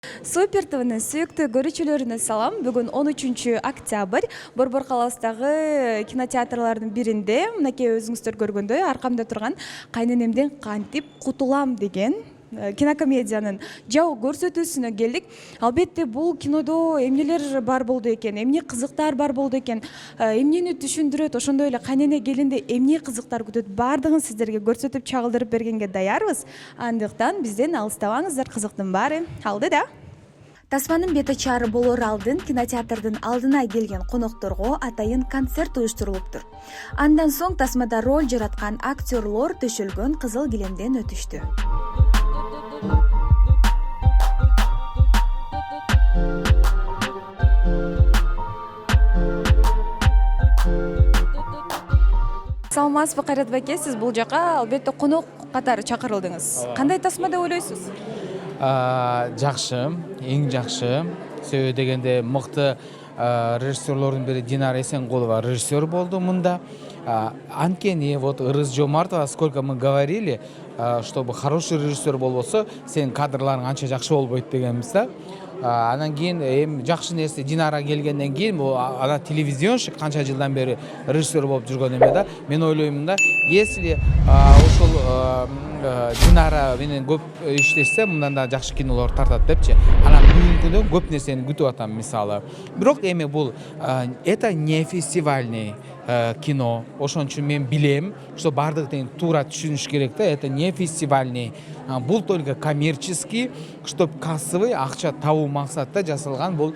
Супер ТВнын сүйүктүү көрүүчүлөрүнө салам. Бүгүн 13 октябрь Борбор каласындагы кинотеатрлардын биринде мынакей өзүңүздөр көргөндөй аркамда турган Кайненемден кантип кутулам деген кинокомедиянын жабык көрсөтүүсүнө келдик. Албетте бул кинодо эмнелер бар болду экен, эмне кызыктар бар болду экен, эмнени түшүндүрөт, ошондой эле кайнене келинде эмне кызыктар күтөт, баардыгын сиздерге көрсөтүп чагылдырып бергенге даярбыз. Андыктан бизден алыстабаңыздар, кызыктын баары алдыда. Тасманын бет ачары болор алдын кинотеатрдын алдына келген конокторго атайын концерт уюштурулуптур. Андан соң тасмада роль жараткан актерлор төшөлгөн кызыл килемден өтүштү. Саламатсызбы Кайрат байке, сиз бул жака албетте конок катары чакырылдыңыз. Кандай тасма деп ойлойсуз? Жакшы, эң жакшы. Себеби дегенде мыкты режиссерлордун бири Динара Эсенкулова режиссер болду мында. Анткени вот Ырыс Жомартова, сколько мы говорили, чтобы хороший режиссер болбосо, сенин кадрларың анча жакшы болбойт дегенбиз да. Анан кийин эми жакшы нерсе Динара келгенден кийин бул ана телевизионщик канча жылдан бери режиссер болуп жүргөн эме да. Мен ойлойм да, если ошол Динара менен көп иштешсе, мындан да жакшы кинолор тартат депчи. Анан бүгүнкү күндө көп нерсени күтүп атам мисалы. Бирок эми бул это не фестивальный кино. Ошон үчүн мен билем, что бардык тең туура түшүнүш керек да, это не фестивальный. Бул только коммерческий, чтобы кассовый акча табуу максатта жасалган бул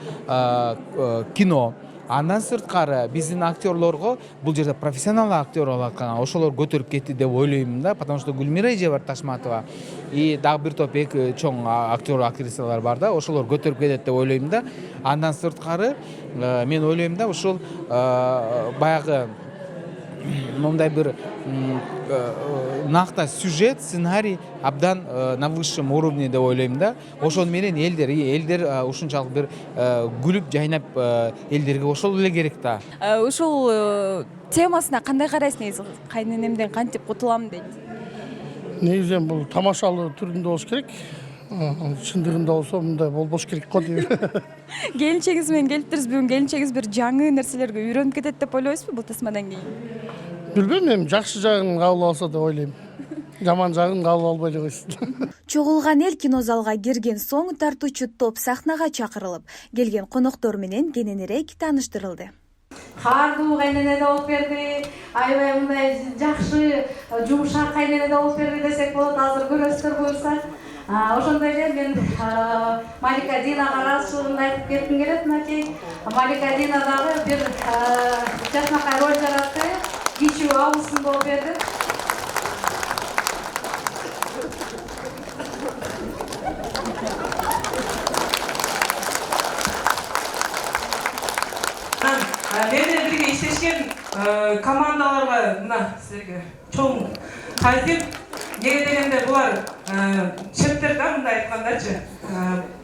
кино. Андан сырткары биздин актерлорго бул жерде профессионал актер болуп аткан, ошолор көтөрүп кетти деп ойлойм да, потому что Гүлмира Эжебар Ташматова и дагы бир топ эки чоң актер актрисалар бар да, ошолор көтөрүп кетет деп ойлойм да. Андан сырткары мен ойлойм да, ушул баягы мындай бир накта сюжет, сценарий абдан на высшем уровне деп ойлойм да. Ошон менен элдер ушунчалык бир күлүп жайнап элдерге ошол эле керек да. Ушул темасына кандай карайсыз негизи? Кайненемден кантип кутулам дейт. Негизи бул тамашалуу түрүндө болуш керек. Чындыгында болсо мындай болбош керек го дейм. Келинчегиз менен келиптириз, бүгүн келинчегиз бир жаңы нерселерге үйрөнүп кетет деп ойлойсузбу бул тасмадан кийин? Билбейм, эми жакшы жагын кабыл алса деп ойлойм. Жаман жагын кабыл албай эле койсун. Чогулган эл кинозалга кирген соң тартуучу топ сахнага чакырылып, келген коноктор менен кененирээк тааныштырылды. Кардуу кайнене да болуп берди, аябай мындай жакшы жумшак кайнене да болуп берди десек болот, азыр көрөсүздөр буюрса. Ошондой эле мен Малика Динага ыраазычылыгымды айтып кетким келет. Мынакей Малика Дина дагы бир жакшынакай роль жаратты, кичүү абысын болуп берди. Менен бирге иштешкен командаларга мына силерге чоң таазим. Неге дегенде булар шефтер да, мындай айткандачы,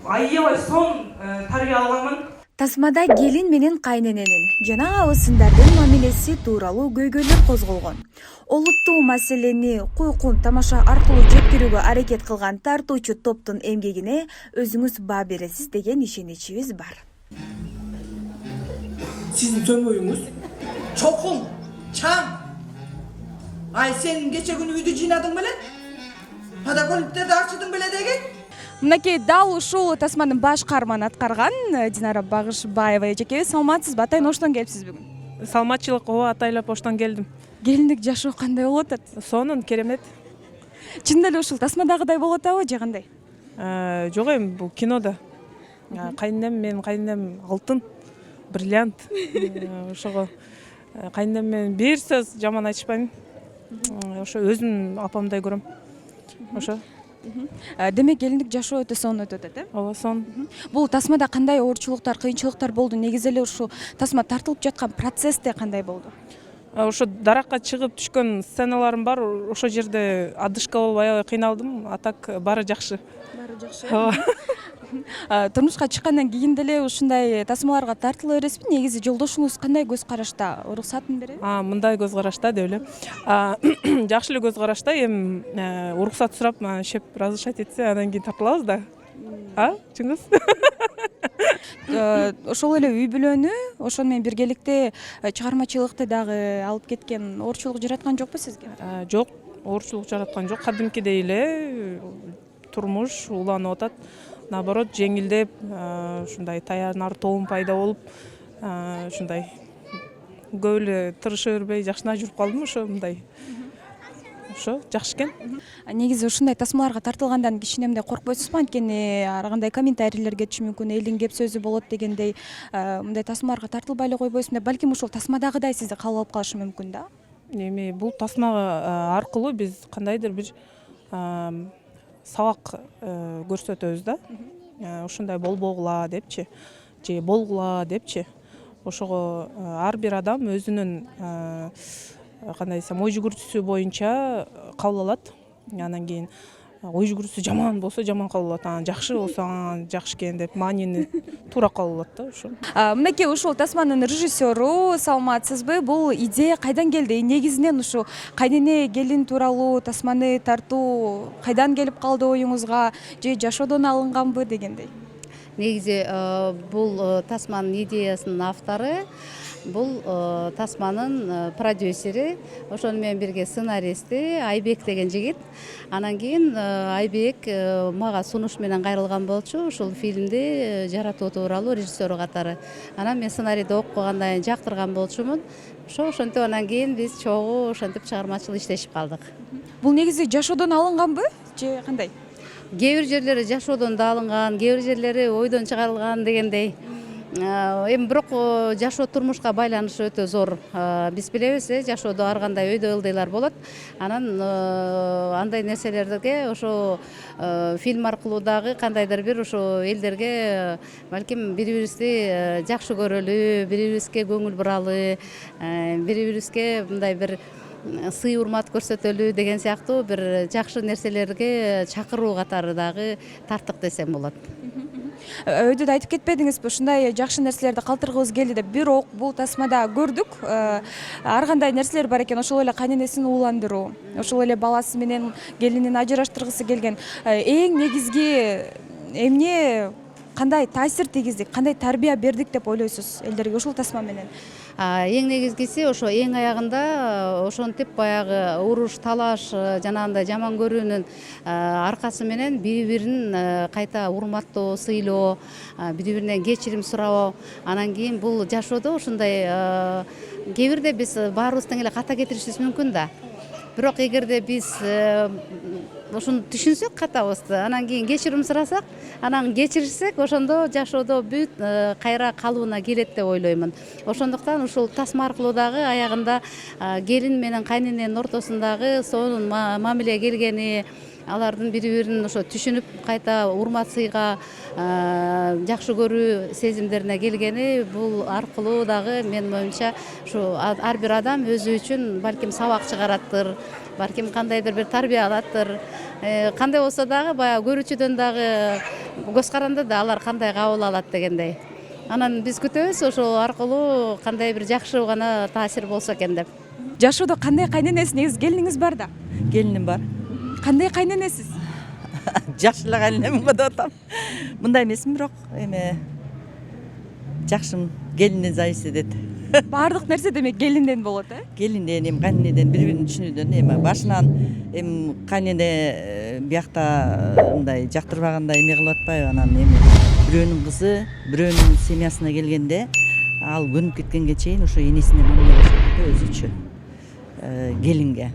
аябай сонун тарбия алганмын. Тасмада келин менен кайнененин жана абысындардын мамилеси тууралуу көйгөйлөр козголгон. Олуттуу маселени куйкун тамаша аркылуу жеткирүүгө аракет кылган тартуучу топтун эмгегине өзүңүз баа бересиз деген ишеничибиз бар. Sizin tömöğünüz çokun, çam. Ay sen geçen gün uydu jinadın bilen? Pedagoglikte de açıdın bile degen? Мынакей дал ушул тасманын баш каарманын аткарган Динара Багышбаева эжекебиз, саламатсызбы? Атайын оштон келипсиз бүгүн? Саламатчылык, атайлап оштон келдим. Келиндик жашоо кандай болуп атат? Сонун, керемет. Чын эле ушул тасмадагыдай болуп атабы же кандай? Жок эми бул кинода. Менин кайненем алтын, бриллиант. Ошого кайненем менен бир сөз жаман айтышпайм. Ошо өзүм апамдай көрөм. Ошо. Демек келиндик жашоо өтө сонун өтүп атат, Ооба, сонун. Бул тасмада кандай оорчулуктар, кыйынчылыктар болду? Негизи эле ушу тасма тартылып жаткан процессте кандай болду? Ошо даракка чыгып түшкөн сценаларым бар. Ошо жерде адышка болуп аябай кыйналдым. А так баары жакшы. Баары жакшы. Турмушка чыккандан кийин деле ушундай тасмаларга тартыла бересизби? Негизи жолдошуңуз кандай көз карашта? Уруксатын береби? Мындай көз карашта деп элем. Жакшы эле көз карашта, эми уруксат сурап, шеп разрешать этсе, андан кийин тартылабыз да. Чыңгыз? Ошол эле үй бүлөнү ошону менен биргеликте чыгармачылыкты дагы алып кеткен оорчулук жараткан жокпу сизге? Жок, оорчулук жараткан жок. Кадимкидей эле турмуш уланып атат. Наоборот, жеңилдеп, ушундай таянар тоом пайда болуп, ушундай көп эле тырыша бербей жакшына жүрүп калдым ошо мындай. Ошо жакшы экен. Негизи ушундай тасмаларга тартылгандан кичине мындай коркпойсузбу? Анткени ар кандай комментарийлер кетиши мүмкүн, элдин кеп сөзү болот дегендей, мындай тасмаларга тартылбай эле койбойсуң деп, балким ушул тасмадагыдай сизди кабыл алып калышы мүмкүн да? Эми бул тасма аркылуу биз кандайдыр бир сабак көрсөтөбүз да. Ушундай болбогула депчи, же болгула депчи. Ошого ар бир адам өзүнүн кандай десем ой жүгүртүүсү боюнча кабыл алат. Анан кийин ой жүгүртүүсү жаман болсо жаман кабыл алат, жакшы болсо жакшы экен деп маанини туура кабыл алат да ошо. Мынакей ушул тасманын режиссеру, саламатсызбы? Бул идея кайдан келди? Негизинен ушу кайнене келин тууралуу тасманы тартуу кайдан келип калды оюңузга, же жашоодон алынганбы дегендей? Негизи бул тасманын идеясынын автору, бул тасманын продюсери, ошону менен бирге сценаристи Айбек деген жигит. Анан кийин Айбек мага сунуш менен кайрылган болчу, ушул фильмди жаратуу тууралуу режиссеру катары. Анан мен сценарийди окуп койгондан кийин жактырган болчумун. Ошентип анан кийин биз чогуу ошентип чыгармачыл иштешип калдык. Бул негизи жашоодон алынганбы, же кандай? Кээ бир жерлери жашоодон да алынган, кээ бир жерлери ойдон чыгарылган дегендей. Эми бирок жашоо турмушка байланышы өтө зор. Биз билебиз, жашоодо ар кандай өйдө ылдыйлар болот. Анан андай нерселерге ошо фильм аркылуу дагы кандайдыр бир ошо элдерге балким бири-бирибизди жакшы көрөлү, бири-бирибизге көңүл буралы, бири-бирибизге мындай бир сый урмат көрсөтөлү деген сыяктуу бир жакшы нерселерге чакыруу катары дагы тарттык десем болот. Өйдө да айтып кетпедиңизби, ушундай жакшы нерселерди калтыргыбыз келди деп. Бирок бул тасмада көрдүк, ар кандай нерселер бар экен. Ошол эле кайненесин ууландыруу, ошол эле баласы менен келинин ажыраштыргысы келген. Эң негизги эмне, кандай таасир тийгиздик, кандай тарбия бердик деп ойлойсуз элдерге ушул тасма менен? Эң негизгиси ошо эң аягында ошентип баягы уруш, талаш, жанагындай жаман көрүүнүн аркасы менен бири-бирин кайта урматтоо, сыйлоо, бири-биринен кечирим суроо. Анан кийин бул жашоодо ушундай кээ бирде биз баарыбыз тең эле ката кетиришибиз мүмкүн да. Бирок эгерде биз ошону түшүнсөк катабызды, анан кийин кечирим сурасак, анан кечирсек, ошондо жашоодо бүт кайра калууна келет деп ойлоймун. Ошондуктан ушул тасма аркылуу дагы аягында келин менен кайнененин ортосундагы сонун мамиле келгени, алардын бири-бирин ошо түшүнүп кайта урмат сыйга, жакшы көрүү сезимдерине келгени, бул аркылуу дагы менин оюмча ушу ар бир адам өзү үчүн балким сабак чыгараттыр, балким кандайдыр бир тарбия алаттыр. Кандай болсо дагы баягы көрүүчүдөн дагы көз каранды да алар кандай кабыл алат дегендей. Анан биз күтөбүз ошол аркылуу кандай бир жакшы гана таасир болсо экен деп. Жашоодо кандай кайненесиз, негизи келиниңиз бар да? Келиним бар. Кандай кайненесиз? Жакшы эле кайненем деп атам. Мындай эмесмин, бирок эми жакшымын. Келинден зависит этет. Баардык нерсе демек келинден болот, Келинден, эми кайненеден бири-бирин түшүнүүдөн, эми башынан эми кайнене биякта мындай жактырбагандай эме кылып атпайбы, анан эми бирөөнүн кызы, бирөөнүн семьясына келгенде ал көнүп кеткенге чейин ошо энесине мамиле көрсөтөт өзүчө келинге.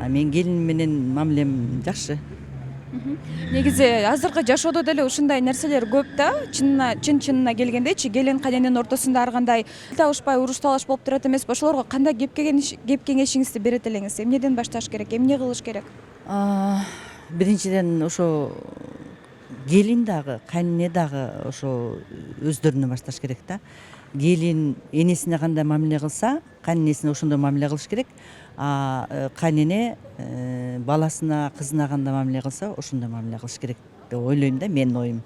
Мен келиним менен мамилем жакшы. Негизи азыркы жашоодо деле ушундай нерселер көп да, чын-чынына келгендечи, келин кайнененин ортосунда ар кандай табышпай, уруш талаш болуп турат эмеспи? Ошолорго кандай кеп кеңешиңизди берет элеңиз? Эмнеден башташ керек, эмне кылыш керек? Биринчиден ошо келин дагы, кайнене дагы ошо өздөрүнө башташ керек да. Келин энесине кандай мамиле кылса, кайненесине ошондой мамиле кылыш керек. Кайнене баласына, кызына кандай мамиле кылса, ошондой мамиле кылыш керек деп ойлойм да, менин оюм.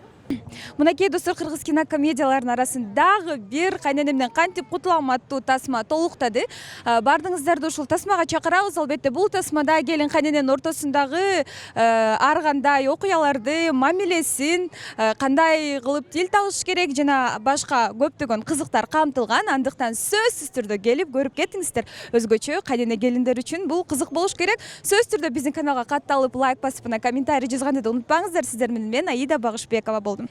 Мынакей достор, кыргыз кинокомедияларынын арасындагы бир кайненемден кантип кутулам аттуу тасма толуктады. Бардыңыздарды ушул тасмага чакырабыз. Албетте бул тасмада келин кайнененин ортосундагы ар кандай окуяларды, мамилесин, кандай кылып тил табыш керек жана башка көптөгөн кызыктар камтылган. Андыктан сөзсүз түрдө келип көрүп кетиңиздер. Өзгөчө кайнене келиндер үчүн бул кызык болуш керек. Сөзсүз түрдө биздин каналга катталып, лайк басып, комментарий жазганды да унутпаңыздар. Сиздер менен мен Аида Багышбекова болдум.